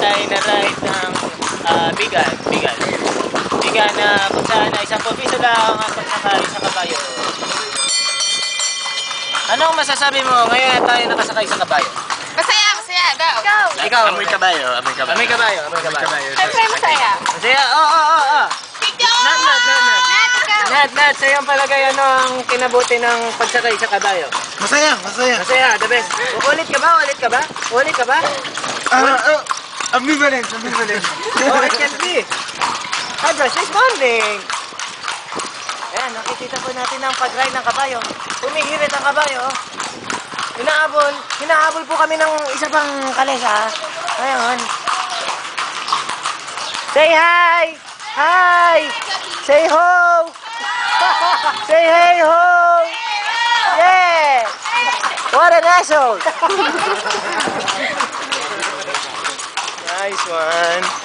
tayo na ride ng bigan. Bigan na kung saan ay 10 piso lang ang pagsakay sa kabayo. Anong masasabi mo ngayon tayo nakasakay sa kabayo? Masaya, masaya. Go. Ikaw. Amoy kabayo. Amoy kabayo. Siyempre masaya. Masaya? Oo. Nat, sa'yo ang palagay ano ang kinabuti ng pagsakay sa kabayo? Masaya. Masaya, the best. Ulit ka ba? Ambivalent. Oh, it can be. Hi, bro, she's bonding. Ayan, nakikita po natin ang pag-ride ng kabayo. Humihirit ang kabayo. Hinahabol po kami ng isa pang kalesa. Ngayon. Say hi! Hi! Say ho! Say hey ho! Yeah! What an asshole! Nice one!